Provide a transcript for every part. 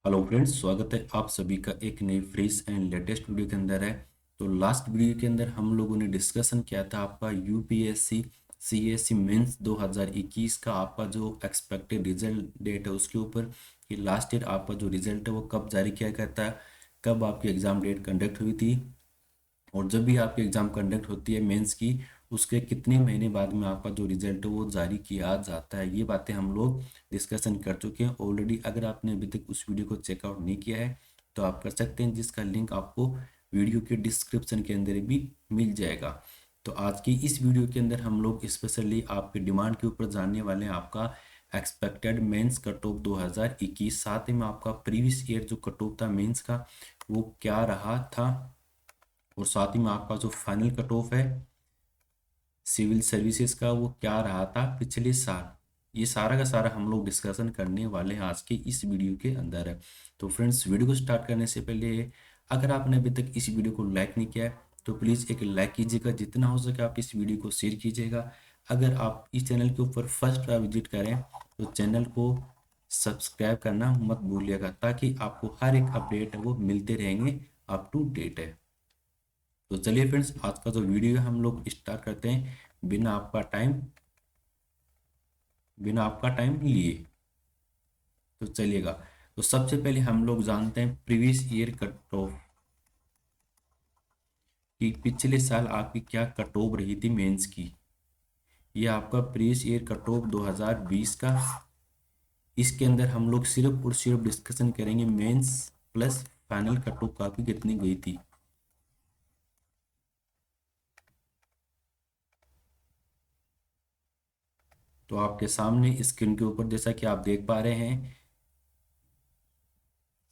Hello friends, स्वागत है आप सभी का एक नई फ्रेश एंड लेटेस्ट वीडियो के अंदर है। तो लास्ट वीडियो के अंदर हम लोगों ने डिस्कशन किया था आपका यूपीएससी सीएससी मेंस 2021 का आपका जो एक्सपेक्टेड रिजल्ट डेट है उसके ऊपर कि लास्ट ईयर आपका जो रिजल्ट है वो कब जारी किया गया था, कब आपकी एग्ज़ाम डेट कंडक्ट हुई थी और जब भी आपकी एग्ज़ाम कंडक्ट होती है मेंस की उसके कितने महीने बाद में आपका जो रिजल्ट है वो जारी किया जाता है। ये बातें हम लोग डिस्कशन कर चुके हैं ऑलरेडी। अगर आपने अभी तक उस वीडियो को चेकआउट नहीं किया है तो आप कर सकते हैं, जिसका लिंक आपको वीडियो के डिस्क्रिप्शन के अंदर भी मिल जाएगा। तो आज की इस वीडियो के अंदर हम लोग स्पेशली आपके डिमांड के ऊपर जानने वाले हैं आपका एक्सपेक्टेड मेंस कट ऑफ 2021, साथ ही में आपका प्रीवियस ईयर जो कट ऑफ था मेंस का वो क्या रहा था और साथ ही में आपका जो फाइनल कट ऑफ है सिविल सर्विसेज का वो क्या रहा था पिछले साल। ये सारा का सारा हम लोग डिस्कशन करने वाले हैं आज के इस वीडियो के अंदर है। तो फ्रेंड्स, वीडियो को स्टार्ट करने से पहले अगर आपने अभी तक इस वीडियो को लाइक नहीं किया है तो प्लीज़ एक लाइक कीजिएगा, जितना हो सके आप इस वीडियो को शेयर कीजिएगा। अगर आप इस चैनल के ऊपर फर्स्ट बार विजिट करें तो चैनल को सब्सक्राइब करना मत भूलिएगा, ताकि आपको हर एक अपडेट है वो मिलते रहेंगे, अप टू डेट है। तो चलिए फ्रेंड्स, आज का जो वीडियो है हम लोग स्टार्ट करते हैं बिना आपका टाइम लिए। तो चलिएगा। तो सबसे पहले हम लोग जानते हैं प्रीवियस ईयर कट ऑफ कि पिछले साल आपकी क्या कट ऑफ रही थी मेंस की। ये आपका प्रीवियस ईयर कट ऑफ 2020 का। इसके अंदर हम लोग सिर्फ और सिर्फ डिस्कशन करेंगे mains plus final cut off आपकी कितनी गई थी। तो आपके सामने स्क्रीन के ऊपर जैसा कि आप देख पा रहे हैं,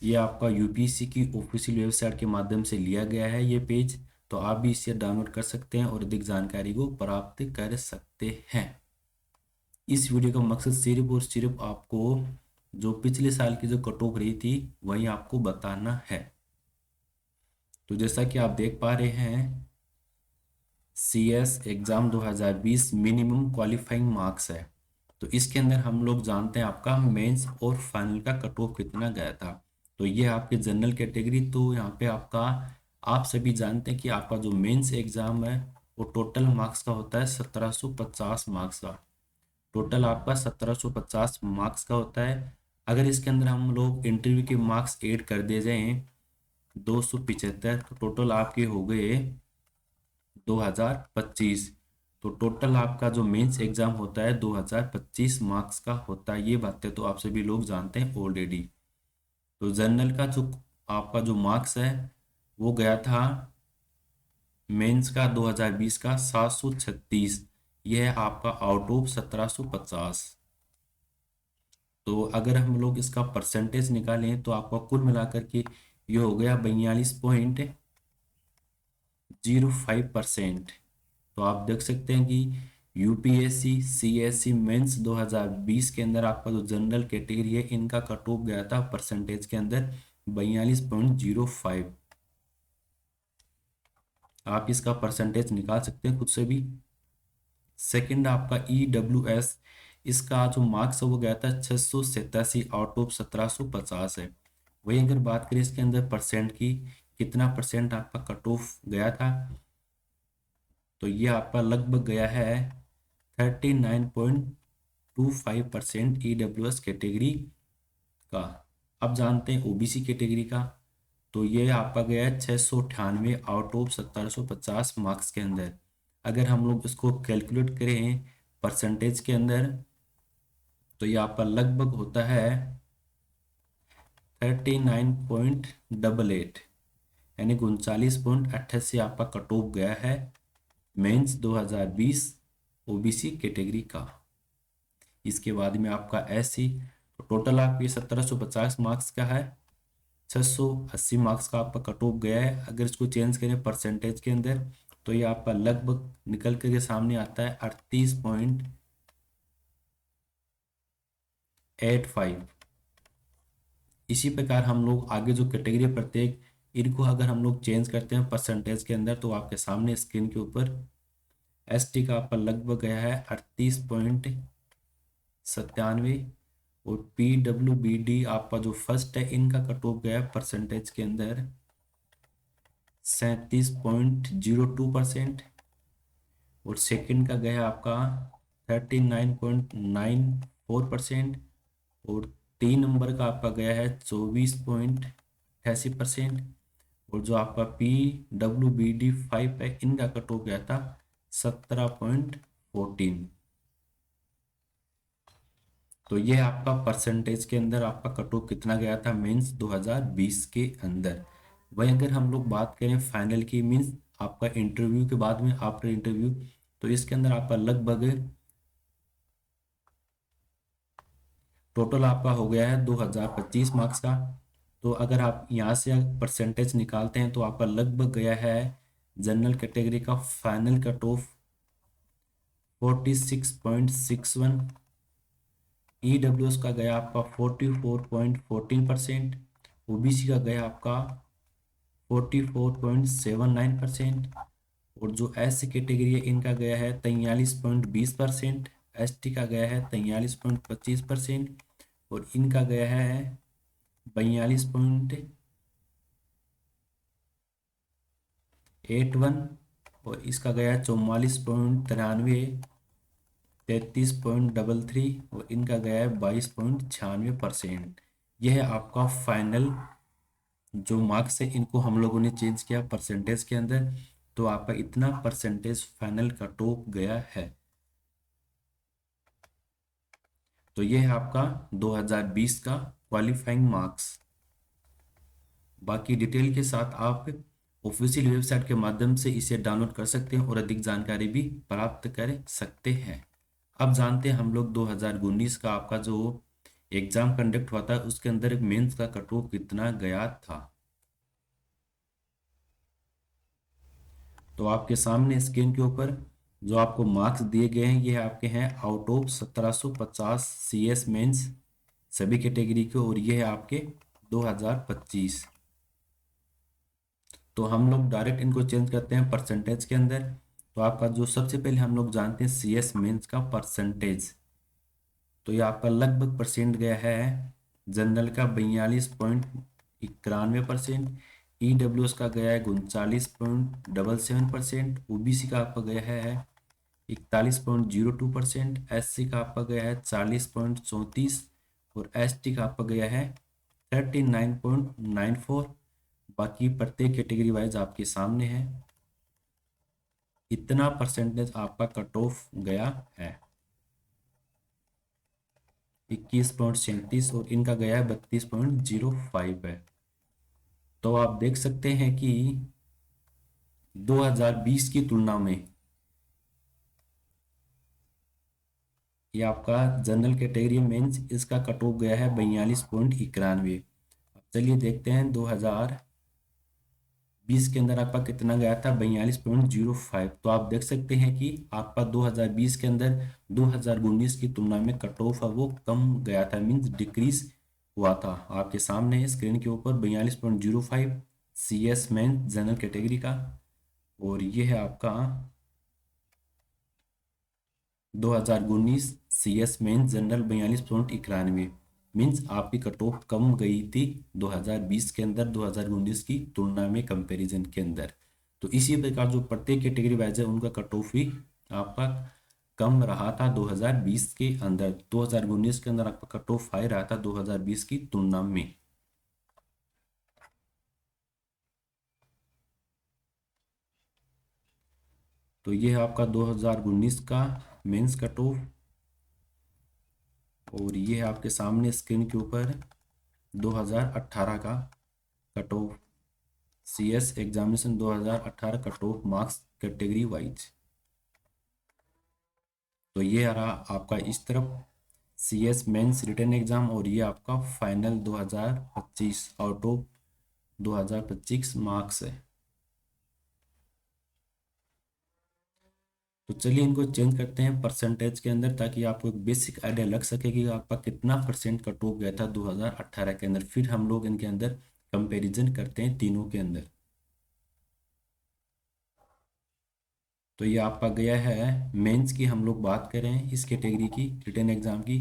ये आपका यूपीएससी की ऑफिशियल वेबसाइट के माध्यम से लिया गया है ये पेज। तो आप भी इसे डाउनलोड कर सकते हैं और अधिक जानकारी को प्राप्त कर सकते हैं। इस वीडियो का मकसद सिर्फ और सिर्फ आपको जो पिछले साल की जो कट ऑफ रही थी वही आपको बताना है। तो जैसा कि आप देख पा रहे हैं, CS exam 2020 minimum qualifying marks है। तो इसके अंदर हम लोग जानते हैं आपका मेंस और फाइनल का कट ऑफ कितना गया था। तो ये आपके जनरल कैटेगरी। तो यहाँ पे आपका आप सभी जानते हैं कि आपका जो मेंस एग्जाम है वो टोटल मार्क्स का होता है 1750 मार्क्स का। टोटल आपका 1750 मार्क्स का होता है। अगर इसके अंदर हम लोग इंटरव्यू के मार्क्स ऐड कर दिए जाएं 275, तो टोटल आपके हो गए 2025। तो टोटल आपका जो मेंस एग्जाम होता है 2025 मार्क्स का होता है। ये बातें तो आप सभी लोग जानते हैं ऑलरेडी। तो जनरल का जो आपका जो मार्क्स है वो गया था मेंस का 2020 का 736। यह है आपका आउट ऑफ 1750। तो अगर हम लोग इसका परसेंटेज निकालें तो आपका कुल मिलाकर के ये हो गया 42.05%। तो आप देख सकते हैं कि यूपीएससी सीएससी मेंस 2020 के अंदर आपका जो जनरल कैटेगरी है इनका कट ऑफ गया था परसेंटेज के अंदर 42.05। आप इसका परसेंटेज निकाल सकते हैं खुद से भी। सेकंड आपका EWS, इसका जो मार्क्स है वो गया था 687 आउट ऑफ 1750 है। वही अगर बात करें इसके अंदर परसेंट की, कितना परसेंट आपका कट ऑफ गया था, तो ये आपका लगभग गया है 39.25% EWS कैटेगरी का। अब जानते हैं ओबीसी कैटेगरी का। तो ये आपका गया है 698 आउट ऑफ 1750 मार्क्स के अंदर। अगर हम लोग इसको कैलकुलेट करें परसेंटेज के अंदर तो ये आपका लगभग होता है 39.88, यानी 39.88 आपका कट ऑफ गया है मेंस 2020 ओबीसी कैटेगरी का। इसके बाद में आपका एससी, तो टोटल आपके 1750 मार्क्स का है, 680 मार्क्स का आपका कट ऑफ गया है। अगर इसको चेंज करें परसेंटेज के अंदर तो ये आपका लगभग निकल के सामने आता है 38.85। इसी प्रकार हम लोग आगे जो कैटेगरी प्रत्येक इनको अगर हम लोग चेंज करते हैं परसेंटेज के अंदर तो आपके सामने स्क्रीन के ऊपर एसटी का आपका लगभग गया है 38.97। और PWBD आपका जो फर्स्ट है इनका कट ऑफ गया परसेंटेज के अंदर 37.02%, और सेकंड का गया आपका 39.94%, और 3 नंबर का आपका गया है 24.88%, और जो आपका PWBD5 है इनका कट ऑफ गया था 17.14। तो ये आपका परसेंटेज के अंदर आपका कट ऑफ कितना गया था मेंस 2020 के अंदर। वही अगर हम लोग बात करें फाइनल की, मीन्स आपका इंटरव्यू के बाद में आफ्टर इंटरव्यू, तो इसके अंदर आपका लगभग टोटल आपका हो गया है 2025 मार्क्स का। तो अगर आप यहाँ से परसेंटेज निकालते हैं तो आपका लगभग गया है जनरल कैटेगरी का फाइनल कट ऑफ 46.61, EWS का गया आपका 44.14%, OBC का गया आपका 44.79%, और जो SC कैटेगरी है इनका गया है 43.20%, ST का गया है 43.25%, और इनका गया है 42.81, और इसका गया है 44.93, 33.33, और इनका गया है 22.96%। यह है आपका फाइनल जो मार्क्स है, इनको हम लोगों ने चेंज किया परसेंटेज के अंदर। तो आपका इतना परसेंटेज फाइनल कट ऑफ गया है। तो ये है आपका 2020 का क्वालिफाइंग मार्क्स। बाकी डिटेल के साथ आप ऑफिशियल वेबसाइट के माध्यम से इसे डाउनलोड कर सकते हैं और अधिक जानकारी भी प्राप्त कर सकते हैं। अब जानते हैं हम लोग 2019 का आपका जो एग्जाम कंडक्ट हुआ था उसके अंदर मेंस का कट ऑफ कितना गया था। तो आपके सामने स्क्रीन के ऊपर जो आपको मार्क्स दिए गए हैं ये आपके हैं आउट ऑफ 1750 CS मेंस सभी कैटेगरी के, और ये है आपके 2025। तो हम लोग डायरेक्ट इनको चेंज करते हैं परसेंटेज के अंदर। तो आपका जो सबसे पहले हम लोग जानते हैं CS मेंस का परसेंटेज, तो ये आपका लगभग परसेंट गया है जनरल का 42.91%, EWS का गया है 39.77%, OBC का आपका गया है 41.02%, SC का आपका गया है 40.34, और ST का आपका गया है 39.94। बाकी प्रत्येक कैटेगरी वाइज आपके सामने है। इतना परसेंटेज आपका कट ऑफ गया है 21.37, और इनका गया है 32.05 है। तो आप देख सकते हैं कि 2020 की तुलना में ये आपका जनरल कैटेगरी मेंस इसका कट ऑफ गया है 42.91। अब चलिए देखते हैं 2020 के अंदर आपका कितना गया था 42.05। तो आप देख सकते हैं कि आपका 2020 के अंदर 2019 की तुलना में कट ऑफ है वो कम गया था, मीन्स डिक्रीज हुआ था। आपके सामने स्क्रीन के ऊपर 42.05 CS मेंस जनरल कैटेगरी का, और ये है आपका 2019 CS मेंस जनरल 42.91। मीन्स आपकी कट ऑफ कम गई थी 2020 के अंदर 2019 की तुलना में कंपैरिजन के अंदर। तो इसी प्रकार जो प्रत्येक कैटेगरी वाइज है उनका कट ऑफ भी आपका कम रहा था 2020 के अंदर। 2019 के अंदर आपका कट ऑफ हाई रहा था 2020 की तुलना में। तो ये है आपका 2019 का मेंस कट ऑफ, और ये है आपके सामने स्क्रीन के ऊपर 2018 का cut off CS examination 2018 cut off marks category wise. तो ये आ रहा आपका इस तरफ CS मेंस रिटन एग्जाम, और ये आपका फाइनल 2025 आउट ऑफ 2025 मार्क्स है। तो चलिए इनको चेंज करते हैं परसेंटेज के अंदर ताकि आपको एक बेसिक आइडिया लग सके कि आपका कितना परसेंट कट ऑफ गया था 2018 के अंदर। फिर हम लोग इनके अंदर कंपैरिजन करते हैं तीनों के अंदर। तो ये आपका गया है मेंस की हम लोग बात करें इस कैटेगरी की रिटन एग्जाम की।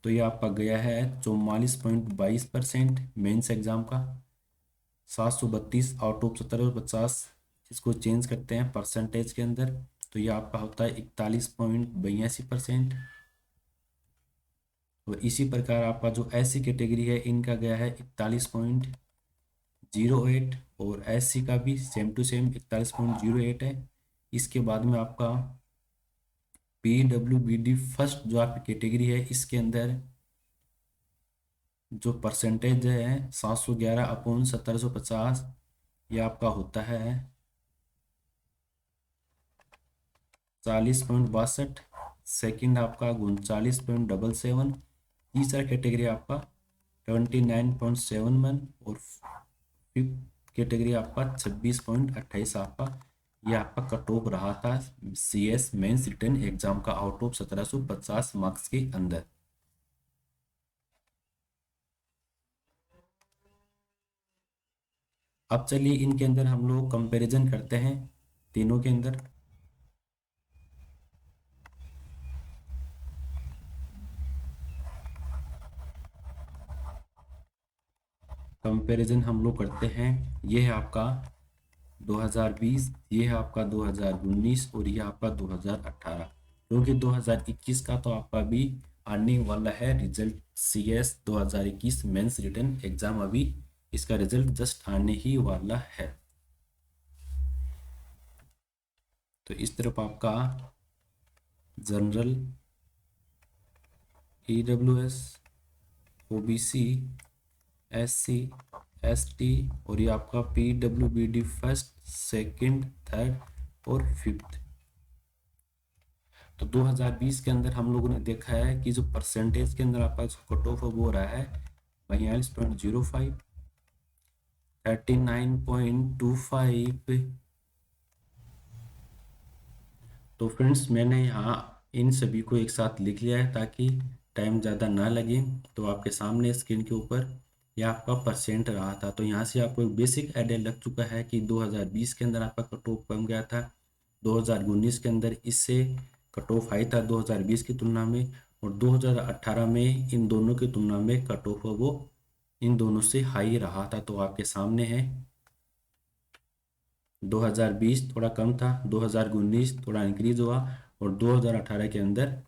तो ये आपका गया है 44.22% मेंस एग्जाम का। 732 आउट ऑफ 1750, इसको चेंज करते हैं परसेंटेज के अंदर, तो ये आपका होता है 41.82%। और इसी प्रकार आपका जो एससी कैटेगरी है इनका गया है 41.08, और एससी का भी सेम टू सेम 41.08 है। इसके बाद में आपका PWBD फर्स्ट जो आपकी कैटेगरी है इसके अंदर जो परसेंटेज है 711/1750, ये आपका होता है 40.62। सेकेंड आपका 39.77। तीसरा कैटेगरी आपका 29.71, और फिफ्थ कैटेगरी आपका 26.28। आपका ये आपका कट ऑफ रहा था CS मेंस रिटन एग्जाम का आउट ऑफ 1750 मार्क्स के अंदर। अब चलिए इनके अंदर हम लोग कंपैरिजन करते हैं तीनों के अंदर। कंपैरिजन हम लोग करते हैं, ये है आपका 2020, ये है आपका 2019, और ये आपका 2018। क्योंकि 2021 का तो आपका भी आने वाला है result, CS 2021 mains written exam, अभी इसका रिजल्ट जस्ट आने ही वाला है। तो इस तरफ आपका general, EWS, OBC, SC, ST, और ये आपका PWBD फर्स्ट, सेकंड, थर्ड और फिफ्थ। तो 2020 के अंदर हम लोगों ने देखा है कि जो परसेंटेज के अंदर आपका जो कट ऑफ वो हो रहा है 42.05, 39.25। तो फ्रेंड्स मैंने यहाँ इन सभी को एक साथ लिख लिया है ताकि टाइम ज़्यादा ना लगे। तो आपके सामने स्क्रीन के ऊपर यह आपका परसेंट रहा था, तो यहाँ से आपको एक बेसिक आइडिया लग चुका है कि 2020 के अंदर आपका कट ऑफ कम गया था, 2019 के अंदर इससे कट ऑफ हाई था 2020 की तुलना में, और 2018 में इन दोनों की तुलना में कट ऑफ वो इन दोनों से हाई रहा था। तो आपके सामने है 2020 थोड़ा कम था, 2019 थोड़ा इंक्रीज हुआ, और 2018 के अंदर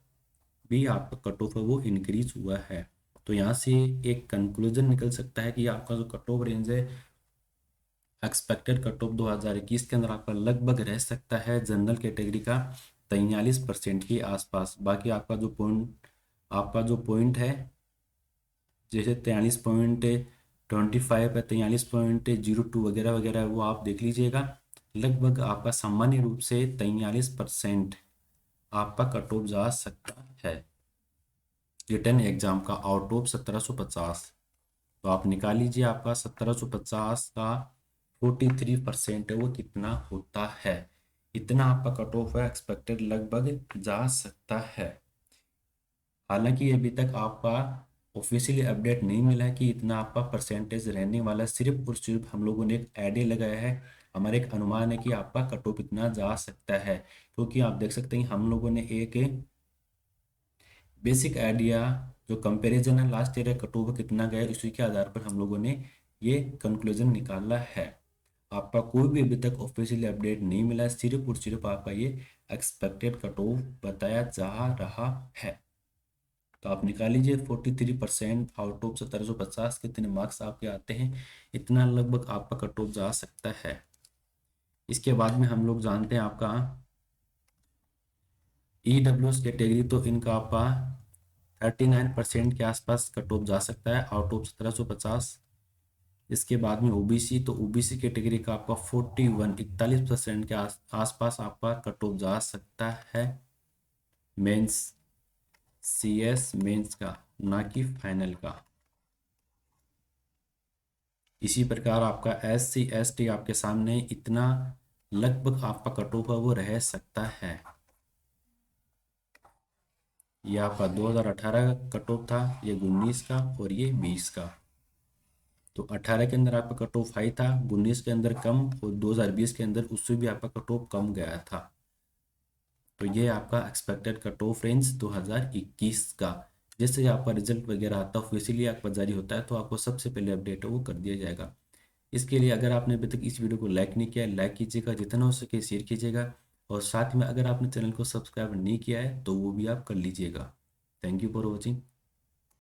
भी आपका कट ऑफ है वो इंक्रीज हुआ है। तो यहाँ से एक कंक्लूजन निकल सकता है कि आपका जो कट ऑफ रेंज है एक्सपेक्टेड कट ऑफ 2021 के अंदर आपका लगभग रह सकता है जनरल कैटेगरी का 43% के आसपास। बाकी आपका जो पॉइंट है जैसे 43.25 है, 43.02 वगैरह वगैरह, वो आप देख लीजिएगा। लगभग आपका सामान्य रूप से 43% आपका कट ऑफ जा सकता है रिटन एग्जाम का आउट ऑफ 1750। तो आप निकाल लीजिए आपका 1750 का 43% है वो कितना होता है। इतना आपका कट ऑफ है एक्सपेक्टेड लगभग जा सकता है। हालांकि अभी तक आपका ऑफिशियली अपडेट नहीं मिला है कि इतना आपका परसेंटेज रहने वाला है, सिर्फ और सिर्फ हम लोगों ने एक आइडिया लगाया है, हमारा एक अनुमान है कि आपका कट ऑफ इतना जा सकता है। क्योंकि आप देख सकते हैं हम लोगों ने एक बेसिक आइडिया जो कंपैरिजन है लास्ट ईयर कट ऑफ कितना गया उसी के आधार पर हम लोगों ने ये कंक्लूजन निकाला है। आपका कोई भी अभी तक ऑफिशियली अपडेट नहीं मिला है, सिर्फ और सिर्फ आपका ये एक्सपेक्टेड कट ऑफ बताया जा रहा है। तो आप निकाल लीजिए 43% आउट ऑफ 1750 कितने मार्क्स आपके आते हैं, इतना लगभग आपका कट ऑफ जा सकता है। इसके बाद में हम लोग जानते हैं आपका EWS कैटेगरी, तो इनका आपका 39% के आसपास कट ऑफ जा सकता है आउट ऑफ 1750। इसके बाद में OBC, तो OBC कैटेगरी का आपका 41% के आसपास आपका कट ऑफ जा सकता है मेंस, CS मेंस का, ना कि फाइनल का। इसी प्रकार आपका SC ST आपके सामने इतना लगभग आपका कट ऑफ वो रह सकता है। ये आपका 2018 का कट ऑफ था, ये 19 का और ये 20 का। तो 18 के अंदर आपका कट ऑफ हाई था, 19 के अंदर कम, और 2020 के अंदर उससे भी आपका कट ऑफ कम गया था। तो ये आपका एक्सपेक्टेड कट ऑफ रेंज 2021 का। जैसे आपका रिजल्ट वगैरह आता है ऑफिशियली आपका जारी होता है तो आपको सबसे पहले अपडेट है वो कर दिया जाएगा। इसके लिए अगर आपने अभी तक इस वीडियो को लाइक नहीं किया है, लाइक कीजिएगा, जितना हो सके शेयर कीजिएगा, और साथ में अगर आपने चैनल को सब्सक्राइब नहीं किया है तो वो भी आप कर लीजिएगा। Thank you for watching.